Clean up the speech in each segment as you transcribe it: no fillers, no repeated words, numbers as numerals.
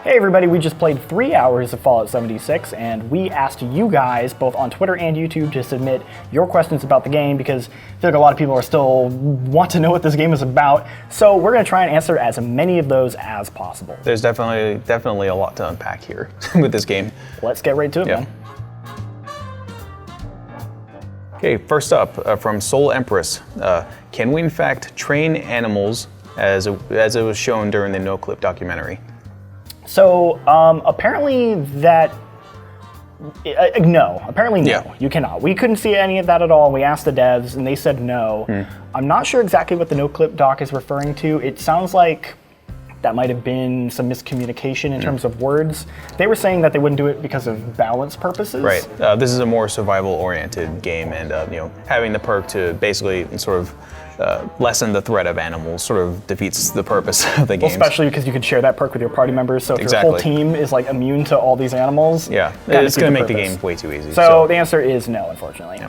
Hey everybody, we just played 3 hours of Fallout 76, and we asked you guys, both on Twitter and YouTube, to submit your questions about the game, because I feel like a lot of people are still want to know what this game is about, so we're going to try and answer as many of those as possible. There's definitely a lot to unpack here with this game. Let's get right to it, man. Okay, first up, from Soul Empress, can we in fact train animals as it was shown during the No-Clip documentary? So, apparently that, no, you cannot. We couldn't see any of that at all. We asked the devs and they said no. I'm not sure exactly what the no-clip doc is referring to. It sounds like that might have been some miscommunication in terms of words. They were saying that they wouldn't do it because of balance purposes. Right, this is a more survival-oriented game, and having the perk to basically sort of lessen the threat of animals sort of defeats the purpose of the game. Well, especially because you could share that perk with your party members, so if your whole team is like immune to all these animals, it's going to make the game way too easy. So the answer is no, unfortunately. Yeah.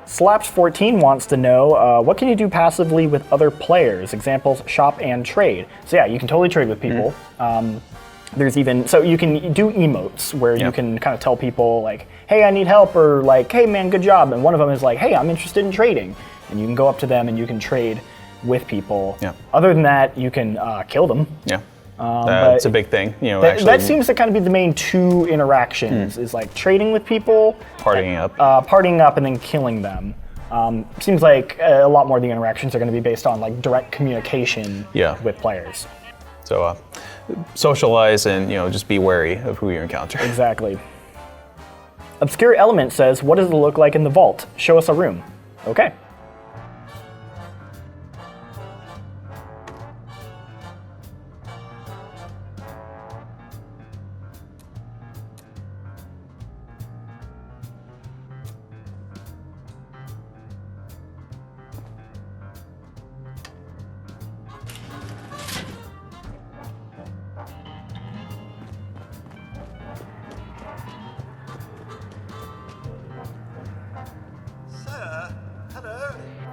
Slaps14 wants to know, what can you do passively with other players? Examples, shop and trade. So yeah, you can totally trade with people. There's even, so you can do emotes where you can kind of tell people like, hey, I need help, or like, hey man, good job. And one of them is like, hey, I'm interested in trading. And you can go up to them and you can trade with people. Other than that, you can kill them. It's a big thing. That seems to kind of be the main two interactions, is like trading with people, partying up, and then killing them. Seems like a lot more of the interactions are going to be based on like direct communication with players. So socialize and just be wary of who you encounter. Exactly. Obscure Element says, what does it look like in the vault? Show us a room. Okay.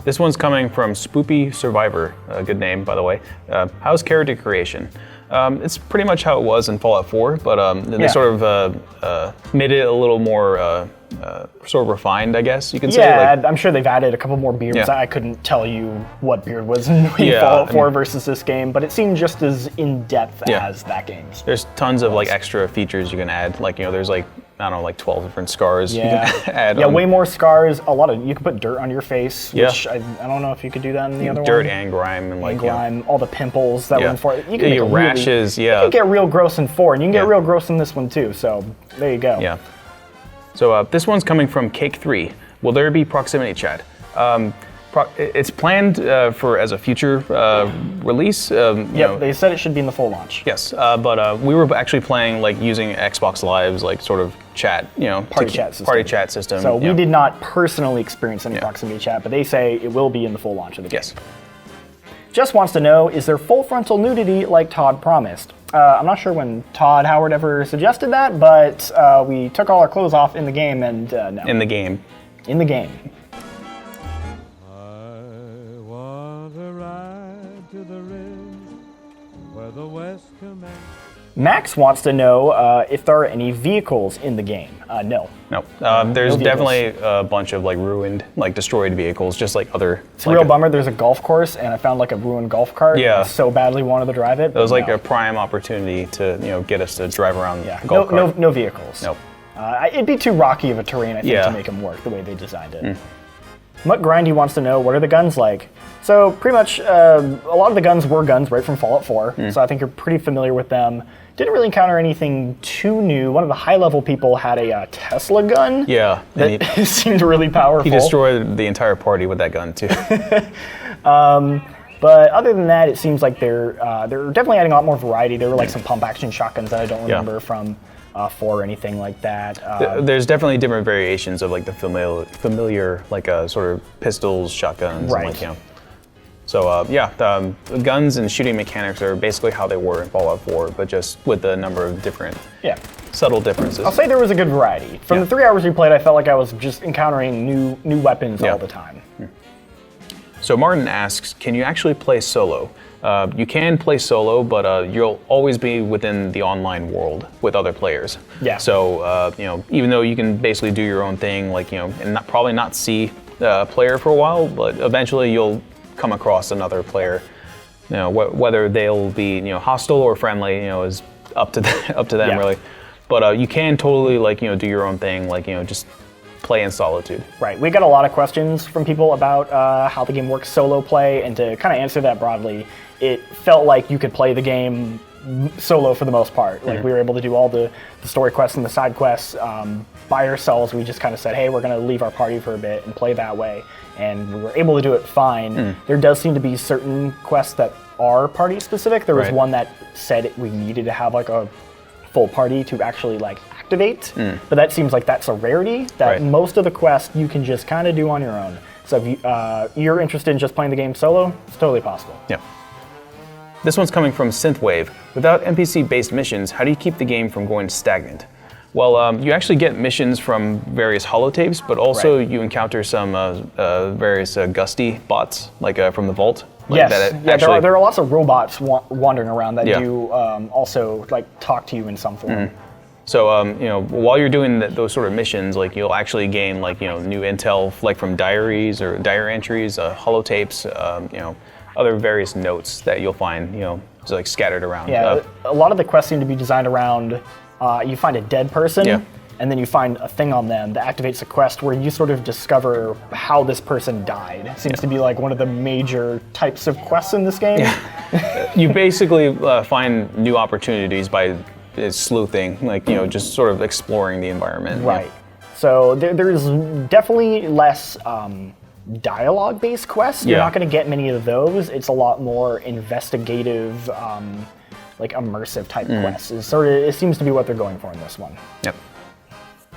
This one's coming from Spoopy Survivor, a good name, by the way. How's character creation? It's pretty much how it was in Fallout 4, but they sort of made it a little more sort of refined, I guess you can say. Yeah, I'm sure they've added a couple more beards. I couldn't tell you what beard was in Fallout 4 versus this game, but it seemed just as in-depth as that game. There's tons of like extra features you can add. Like, there's like, I don't know, like 12 different scars you can add. Way more scars. You can put dirt on your face, which I don't know if you could do that in the other one. Dirt and grime and like grime, all the pimples that were in 4. You can get rashes. You can get real gross in 4, and you can get real gross in this one too. So there you go. Yeah. So this one's coming from Cake3. Will there be proximity chat? It's planned for as a future release. They said it should be in the full launch. Yes, but we were actually playing like using Xbox Live's like sort of chat, party chat system. So we did not personally experience any proximity chat, but they say it will be in the full launch of the game. Yes. Just wants to know, is there full frontal nudity like Todd promised? I'm not sure when Todd Howard ever suggested that, but we took all our clothes off in the game, and no. In the game. In the game. I want to ride to the ridge where the west commands. Max wants to know if there are any vehicles in the game. No. No. There's definitely a bunch of like ruined, like destroyed vehicles, just like other. It's a real bummer. There's a golf course, and I found like a ruined golf cart. I so badly wanted to drive it. It was like a prime opportunity to get us to drive around. Golf cart. No vehicles. Nope. It'd be too rocky of a terrain, I think, to make them work the way they designed it. Mutt Grindy wants to know, what are the guns like? So pretty much a lot of the guns were guns right from Fallout 4, so I think you're pretty familiar with them. Didn't really encounter anything too new. One of the high-level people had a Tesla gun. Yeah. That seemed really powerful. He destroyed the entire party with that gun, too. But other than that, it seems like they're definitely adding a lot more variety. There were like some pump-action shotguns that I don't remember from 4 or anything like that. There's definitely different variations of like the familiar like sort of pistols, shotguns, and like, So the guns and shooting mechanics are basically how they were in Fallout 4, but just with a number of different subtle differences. I'll say there was a good variety. From the 3 hours we played, I felt like I was just encountering new weapons all the time. So Martin asks, can you actually play solo? You can play solo, but you'll always be within the online world with other players. Yeah. So even though you can basically do your own thing, and probably not see a player for a while, but eventually you'll come across another player. Whether they'll be hostile or friendly, is up to them really. But you can totally do your own thing, just play in solitude. Right. We got a lot of questions from people about how the game works solo play, and to kind of answer that broadly, it felt like you could play the game solo for the most part. Like we were able to do all the story quests and the side quests by ourselves. We just kind of said, hey, we're going to leave our party for a bit and play that way. And we were able to do it fine. There does seem to be certain quests that are party specific. There was one that said we needed to have a full party to actually activate, but that seems like that's a rarity, that most of the quests you can just kind of do on your own. So if you're interested in just playing the game solo, it's totally possible. Yeah. This one's coming from Synthwave. Without NPC-based missions, how do you keep the game from going stagnant? Well, you actually get missions from various holotapes, but also you encounter some various gusty bots, from the vault. There are lots of robots wandering around that do also talk to you in some form. So while you're doing those sort of missions, you'll actually gain new intel from diaries or diary entries, holotapes, other various notes that you'll find just scattered around. Yeah, a lot of the quests seem to be designed around you find a dead person. And then you find a thing on them that activates a quest where you sort of discover how this person died. It seems to be one of the major types of quests in this game. Yeah. You basically find new opportunities by sleuthing, just sort of exploring the environment. Right. So there's definitely less dialogue-based quests. You're not going to get many of those. It's a lot more investigative, immersive type quests. It seems to be what they're going for in this one. Yep.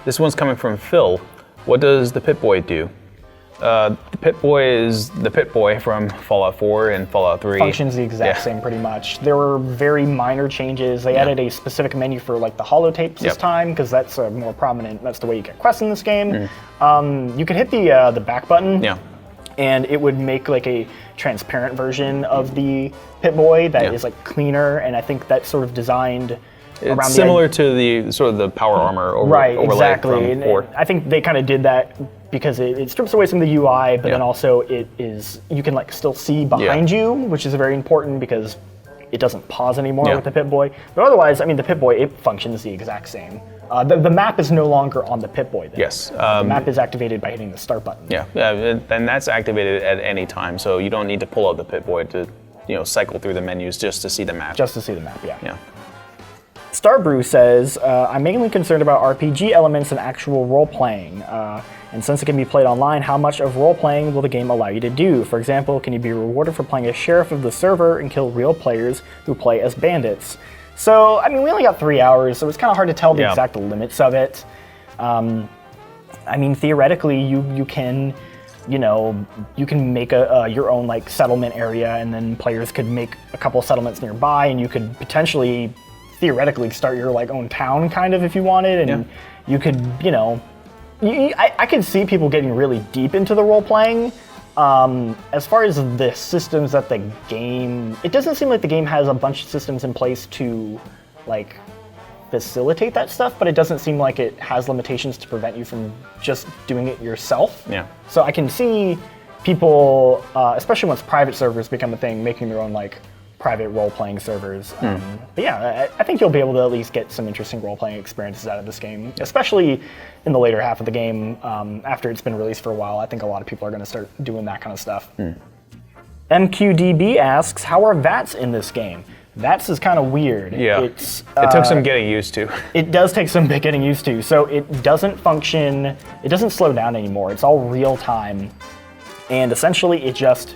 This one's coming from Phil. What does the Pip-Boy do? The Pip-Boy is the Pip-Boy from Fallout 4 and Fallout 3. Functions the exact same pretty much. There were very minor changes. They added a specific menu for the holotapes this time, because that's more prominent. That's the way you get quests in this game. You could hit the back button, and it would make a transparent version of the Pip-Boy that is cleaner, and I think that's sort of designed it's similar to the sort of the power armor overlay from 4. I think they kind of did that because it strips away some of the UI, but then also you can still see behind you, which is very important because it doesn't pause anymore with the Pip-Boy. But otherwise, the Pip-Boy, it functions the exact same. The map is no longer on the Pip-Boy then. Yes. The map is activated by hitting the start button. Yeah, and that's activated at any time, so you don't need to pull out the Pip-Boy to cycle through the menus just to see the map. Just to see the map, Yeah. Starbrew says, I'm mainly concerned about RPG elements and actual role-playing. And since it can be played online, how much of role-playing will the game allow you to do? For example, can you be rewarded for playing as sheriff of the server and kill real players who play as bandits? So, we only got 3 hours, so it's kind of hard to tell the exact limits of it. Theoretically, you can make your own settlement area, and then players could make a couple settlements nearby, and you could potentially theoretically start your own town kind of if you wanted, and you could I could see people getting really deep into the role playing. As far as the systems that the game, it doesn't seem like the game has a bunch of systems in place to facilitate that stuff, but it doesn't seem like it has limitations to prevent you from just doing it yourself. So I can see people, especially once private servers become a thing, making their own private role-playing servers. But yeah, I think you'll be able to at least get some interesting role-playing experiences out of this game, especially in the later half of the game. After it's been released for a while, I think a lot of people are going to start doing that kind of stuff. MQDB asks, how are Vats in this game? Vats is kind of weird. It took some getting used to. It does take some getting used to. So it doesn't function, it doesn't slow down anymore. It's all real time. And essentially it just,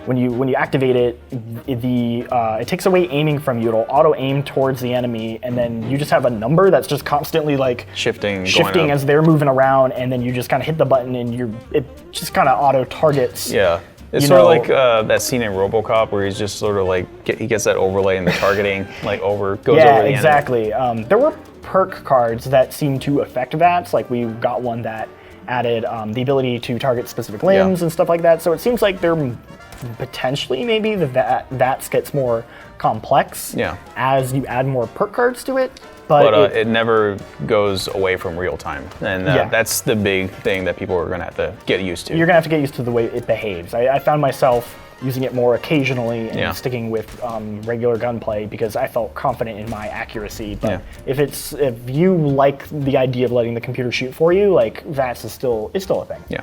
when you activate it, it takes away aiming from you. It'll auto aim towards the enemy, and then you just have a number that's just constantly shifting as they're moving around, and then you just kind of hit the button, and it just kind of auto targets. Yeah, it's sort of like that scene in RoboCop where he's just sort of he gets that overlay and the targeting goes over the enemy. Yeah, exactly. There were perk cards that seem to affect that. We got one that added the ability to target specific limbs and stuff like that. So it seems like they're potentially maybe the VATS gets more complex as you add more perk cards to it. But it never goes away from real time, and that's the big thing that people are going to have to get used to. You're going to have to get used to the way it behaves. I found myself using it more occasionally and sticking with regular gunplay because I felt confident in my accuracy. But if you like the idea of letting the computer shoot for you, like VATS is still a thing. Yeah.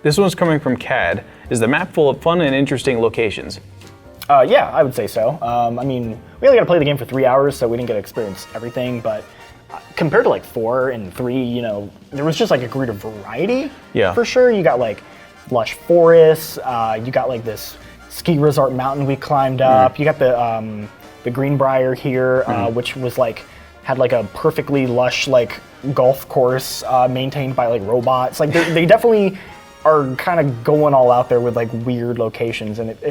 This one's coming from CAD. Is the map full of fun and interesting locations? Yeah, I would say so. I mean, we only got to play the game for 3 hours, so we didn't get to experience everything. But compared to like 4 and 3, there was just like a greater variety. Yeah. For sure, you got like lush forests. You got like this ski resort mountain we climbed up. You got the Greenbrier here, which was like had like a perfectly lush like golf course maintained by like robots. Like they definitely are kind of going all out there with like weird locations, and it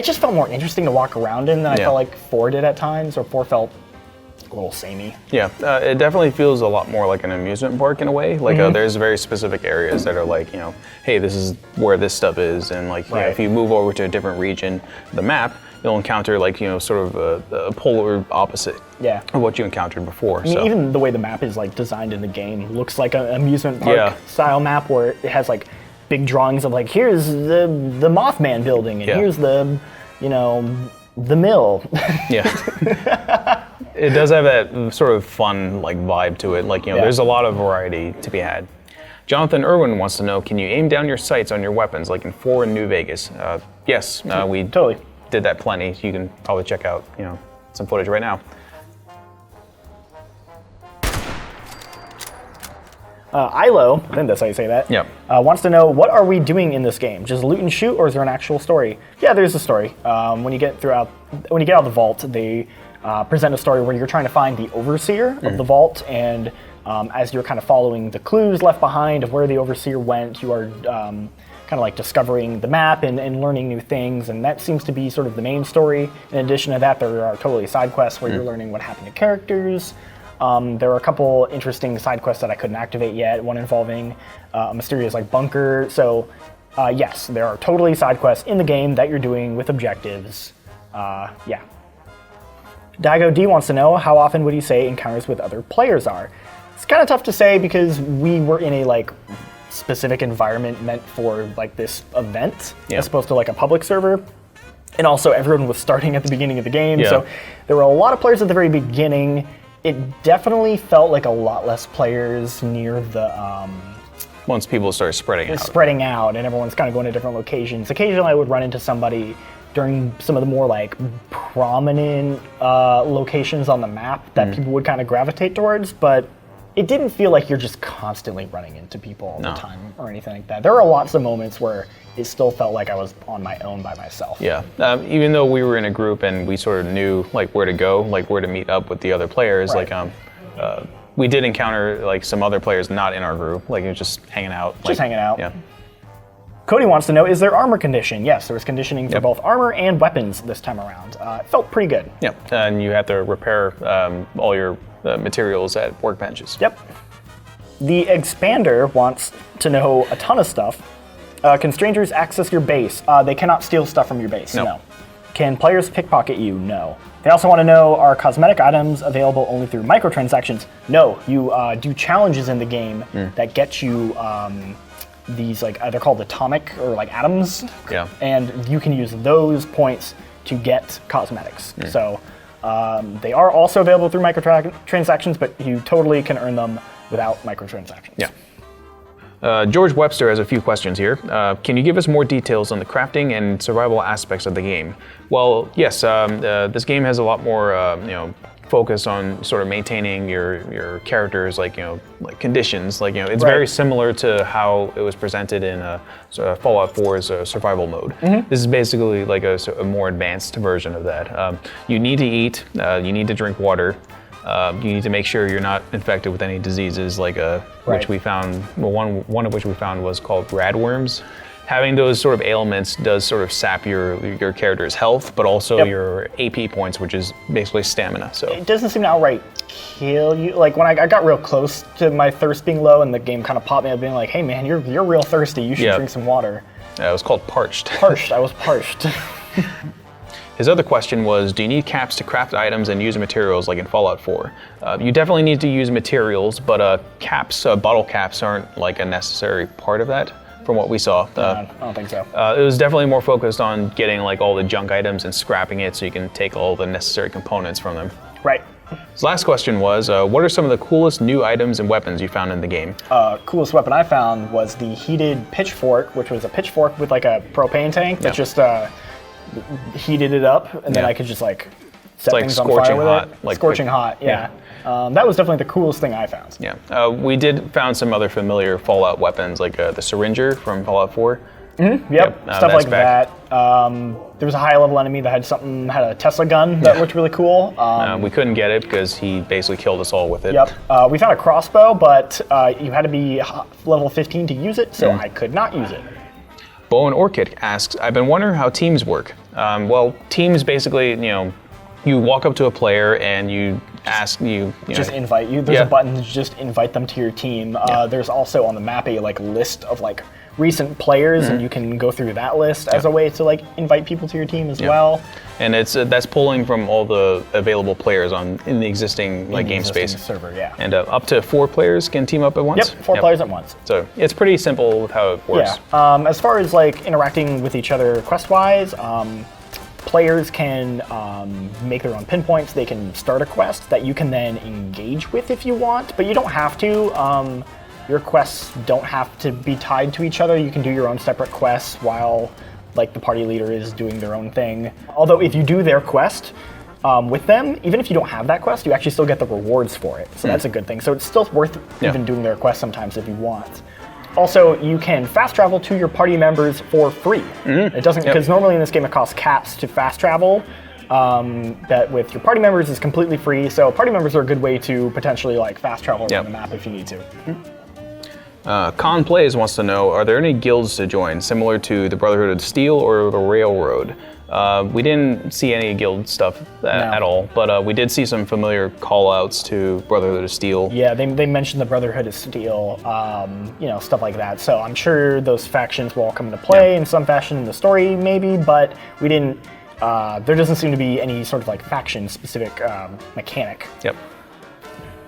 just felt more interesting to walk around in than I felt like 4 did at times, or 4 felt a little samey. Yeah, it definitely feels a lot more like an amusement park in a way. Like there's very specific areas that are like, hey, this is where this stuff is, and like if you move over to a different region of the map, you'll encounter like sort of a polar opposite of what you encountered before. I mean, even the way the map is like designed in the game looks like an amusement park style map where it has like big drawings of like, here's the Mothman building, and here's the mill. It does have that sort of fun like vibe to it. Like there's a lot of variety to be had. Jonathan Irwin wants to know, can you aim down your sights on your weapons like in 4 in New Vegas? Yes, we totally did that plenty. You can probably check out some footage right now. Ilo, I think that's how you say that, wants to know, what are we doing in this game? Just loot and shoot, or is there an actual story? Yeah, there's a story. When you get out of the vault, they present a story where you're trying to find the overseer of the vault, and as you're kind of following the clues left behind of where the overseer went, you are kind of like discovering the map and learning new things, and that seems to be sort of the main story. In addition to that, there are totally side quests where you're learning what happened to characters. There are a couple interesting side quests that I couldn't activate yet, one involving a mysterious like bunker. So yes, there are totally side quests in the game that you're doing with objectives. Daigo D wants to know, how often would you say encounters with other players are? It's kind of tough to say because we were in a like specific environment meant for like this event as opposed to like a public server. And also everyone was starting at the beginning of the game. So there were a lot of players at the very beginning. It definitely felt like a lot less players near the once people started spreading out and everyone's kind of going to different locations. Occasionally I would run into somebody during some of the more like prominent locations on the map that people would kind of gravitate towards, but it didn't feel like you're just constantly running into people all the time or anything like that. There were lots of moments where it still felt like I was on my own by myself. Yeah, even though we were in a group and we sort of knew like where to go, like where to meet up with the other players, like we did encounter like some other players not in our group, like it was just hanging out. Hanging out. Yeah. Cody wants to know, is there armor condition? Yes, there was conditioning for both armor and weapons this time around. It felt pretty good. Yeah, and you have to repair all your materials at workbenches. Yep. The Expander wants to know a ton of stuff. Can strangers access your base? They cannot steal stuff from your base. No. Can players pickpocket you? No. They also want to know, are cosmetic items available only through microtransactions? No. You do challenges in the game that get you these, like, they're called atomic or like atoms. Yeah. And you can use those points to get cosmetics. So they are also available through microtransactions, but you totally can earn them without microtransactions. Yeah. George Webster has a few questions here. Can you give us more details on the crafting and survival aspects of the game? Well, yes. This game has a lot more, focus on sort of maintaining your characters, like conditions. Like it's very similar to how it was presented in Fallout 4's survival mode. This is basically like a more advanced version of that. You need to eat. You need to drink water. You need to make sure you're not infected with any diseases, like which we found. Well, one of which we found was called radworms. Having those sort of ailments does sort of sap your character's health, but also your AP points, which is basically stamina. So it doesn't seem to outright kill you. Like when I got real close to my thirst being low, and the game kind of popped me up, being like, "Hey man, you're real thirsty. You should drink some water." It was called Parched. Parched. I was parched. His other question was, do you need caps to craft items and use materials like in Fallout 4? You definitely need to use materials, but caps, bottle caps aren't like a necessary part of that from what we saw. I don't think so. It was definitely more focused on getting like all the junk items and scrapping it so you can take all the necessary components from them. Right. His last question was, what are some of the coolest new items and weapons you found in the game? Coolest weapon I found was the heated pitchfork, which was a pitchfork with like a propane tank that just heated it up, and then I could just like set things on fire with it. Like scorching hot, yeah. That was definitely the coolest thing I found. Yeah, we did found some other familiar Fallout weapons, like the Syringer from Fallout 4. Mm-hmm. Yep, stuff like that. There was a high-level enemy that had a Tesla gun that looked really cool. We couldn't get it because he basically killed us all with it. Yep. We found a crossbow, but you had to be level 15 to use it, so I could not use it. Bowen Orchid asks, I've been wondering how teams work. Well, teams basically, you walk up to a player and you ask, just invite you. There's a button to just invite them to your team. There's also on the map a list of recent players, and you can go through that list as a way to invite people to your team as well. And it's that's pulling from all the available players in the existing game space server. Yeah. And up to 4 players can team up at once. Yep, 4 players at once. So it's pretty simple with how it works. Yeah. As far as interacting with each other quest-wise, players can make their own pinpoints. They can start a quest that you can then engage with if you want, but you don't have to. Your quests don't have to be tied to each other. You can do your own separate quests while the party leader is doing their own thing. Although if you do their quest with them, even if you don't have that quest, you actually still get the rewards for it. So that's a good thing. So it's still worth even doing their quest sometimes if you want. Also, you can fast travel to your party members for free. It doesn't, because normally in this game it costs caps to fast travel. That with your party members is completely free. So party members are a good way to potentially fast travel around the map if you need to. Con Plays wants to know, are there any guilds to join, similar to the Brotherhood of Steel or the Railroad? We didn't see any guild stuff at all, but we did see some familiar call-outs to Brotherhood of Steel. Yeah, they mentioned the Brotherhood of Steel, stuff like that. So I'm sure those factions will all come into play in some fashion in the story, maybe, but we didn't. There doesn't seem to be any sort of faction-specific mechanic. Yep.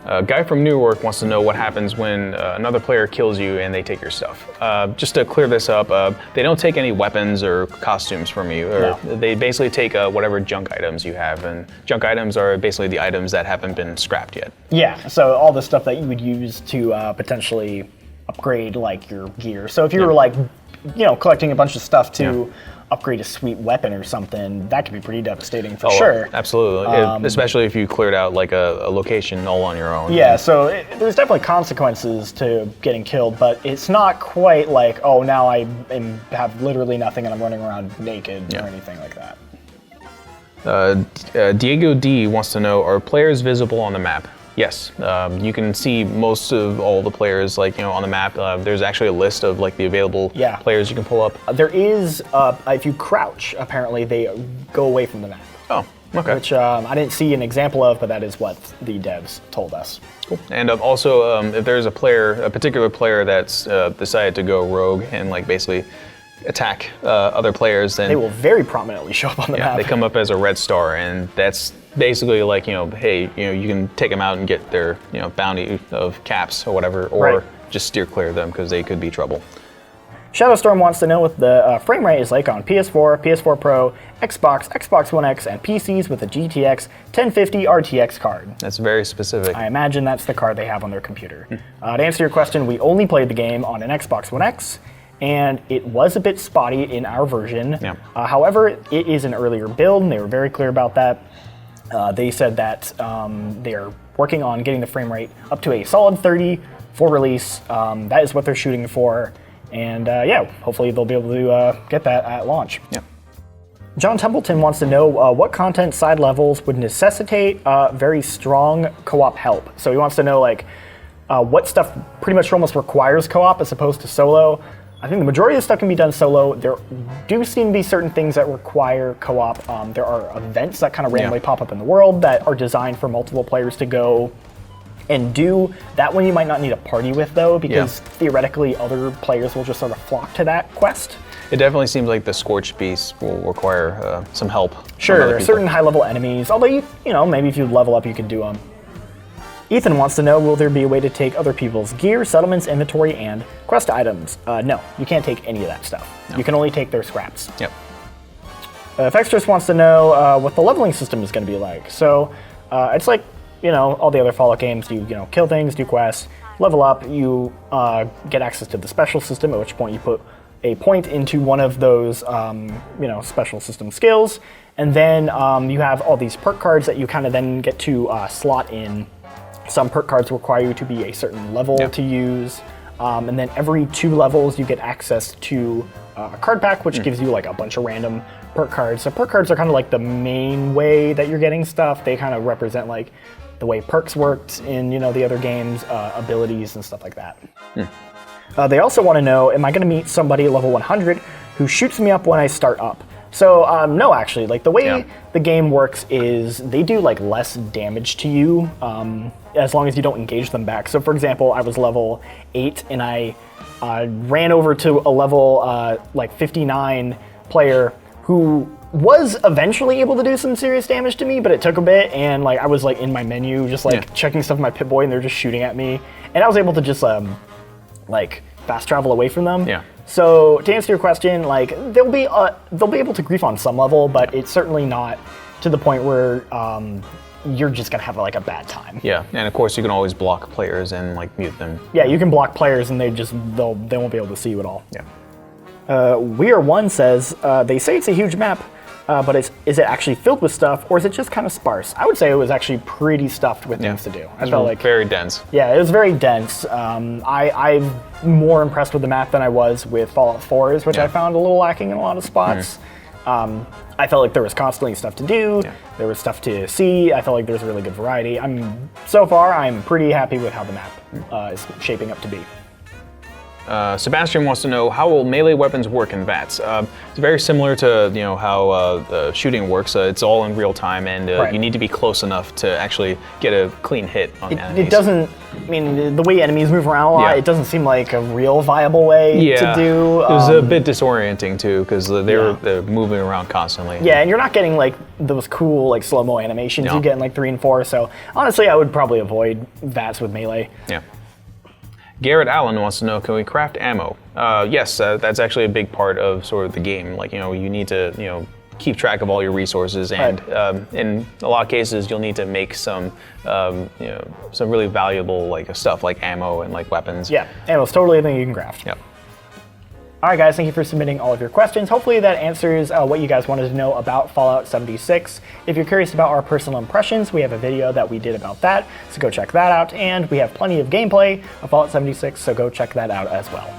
A guy from Newark wants to know what happens when another player kills you and they take your stuff. Just to clear this up, they don't take any weapons or costumes from you. They basically take whatever junk items you have, and junk items are basically the items that haven't been scrapped yet. Yeah, so all the stuff that you would use to potentially upgrade your gear. So if you were collecting a bunch of stuff to upgrade a sweet weapon or something, that could be pretty devastating for sure. Absolutely, especially if you cleared out a location all on your own. Yeah, so there's definitely consequences to getting killed, but it's not quite oh, now I have literally nothing and I'm running around naked or anything like that. Diego D wants to know, are players visible on the map? Yes, you can see most of all the players on the map. There's actually a list of the available players you can pull up. There is, if you crouch, apparently they go away from the map. Oh, okay. Which I didn't see an example of, but that is what the devs told us. Cool. And also, if there's a particular player that's decided to go rogue and basically attack other players, then they will very prominently show up on the map. They come up as a red star, and that's basically hey, you can take them out and get their bounty of caps or whatever, or just steer clear of them because they could be trouble. Shadowstorm wants to know what the frame rate is like on PS4, PS4 Pro, Xbox, Xbox One X, and PCs with a GTX 1050 RTX card. That's very specific. I imagine that's the card they have on their computer. To answer your question, we only played the game on an Xbox One X, and it was a bit spotty in our version. However, it is an earlier build, and they were very clear about that. They said that they are working on getting the frame rate up to a solid 30 for release. That is what they're shooting for. And hopefully they'll be able to get that at launch. John Templeton wants to know what content side levels would necessitate very strong co-op help. So he wants to know what stuff pretty much almost requires co-op as opposed to solo. I think the majority of the stuff can be done solo. There do seem to be certain things that require co-op. There are events that kind of randomly pop up in the world that are designed for multiple players to go and do. That one you might not need a party with though, because theoretically other players will just sort of flock to that quest. It definitely seems like the Scorched Beast will require some help. Sure, there are certain high-level enemies, although you know, maybe if you level up, you could do them. Ethan wants to know, will there be a way to take other people's gear, settlements, inventory, and quest items? No, you can't take any of that stuff. No. You can only take their scraps. Yep. Fextress wants to know what the leveling system is going to be like. So it's like, you know, all the other Fallout games. You know, kill things, do quests, level up. You get access to the special system, at which point you put a point into one of those, you know, special system skills, and then you have all these perk cards that you kind of then get to slot in. Some perk cards require you to be a certain level to use, and then every 2 levels you get access to a card pack, which gives you like a bunch of random perk cards. So perk cards are kind of like the main way that you're getting stuff. They kind of represent like the way perks worked in, you know, the other games, abilities and stuff like that. They also want to know, am I going to meet somebody at level 100 who shoots me up when I start up? So no, actually, like the way the game works is they do like less damage to you as long as you don't engage them back. So for example, I was level 8 and I ran over to a level like 59 player who was eventually able to do some serious damage to me, but it took a bit, and like I was like in my menu just like checking stuff with my Pip-Boy and they're just shooting at me, and I was able to just like fast travel away from them. Yeah. So to answer your question, like they'll be able to grief on some level, but it's certainly not to the point where you're just gonna have like a bad time. Yeah, and of course you can always block players and like mute them. Yeah, you can block players and they won't be able to see you at all. Yeah. Weir1 says they say it's a huge map, but is it actually filled with stuff, or is it just kind of sparse? I would say it was actually pretty stuffed with things to do. I felt like very dense. Yeah, it was very dense. I'm more impressed with the map than I was with Fallout 4's, which I found a little lacking in a lot of spots. I felt like there was constantly stuff to do. There was stuff to see. I felt like there's a really good variety. So far, I'm pretty happy with how the map is shaping up to be. Sebastian wants to know, how will melee weapons work in VATS? It's very similar to how the shooting works. It's all in real time, and you need to be close enough to actually get a clean hit on enemies. It doesn't. I mean, the way enemies move around a lot, it doesn't seem like a real viable way to do. It was a bit disorienting too, because they're moving around constantly. Yeah, and you're not getting like those cool like slow-mo animations you get in like 3 and 4. So honestly, I would probably avoid VATS with melee. Yeah. Garrett Allen wants to know, can we craft ammo? Yes, that's actually a big part of sort of the game. Like, you need to, keep track of all your resources, and in a lot of cases, you'll need to make some really valuable like stuff like ammo and like weapons. Yeah, ammo's totally a thing you can craft. Yep. All right, guys, thank you for submitting all of your questions. Hopefully that answers what you guys wanted to know about Fallout 76. If you're curious about our personal impressions, we have a video that we did about that, so go check that out. And we have plenty of gameplay of Fallout 76, so go check that out as well.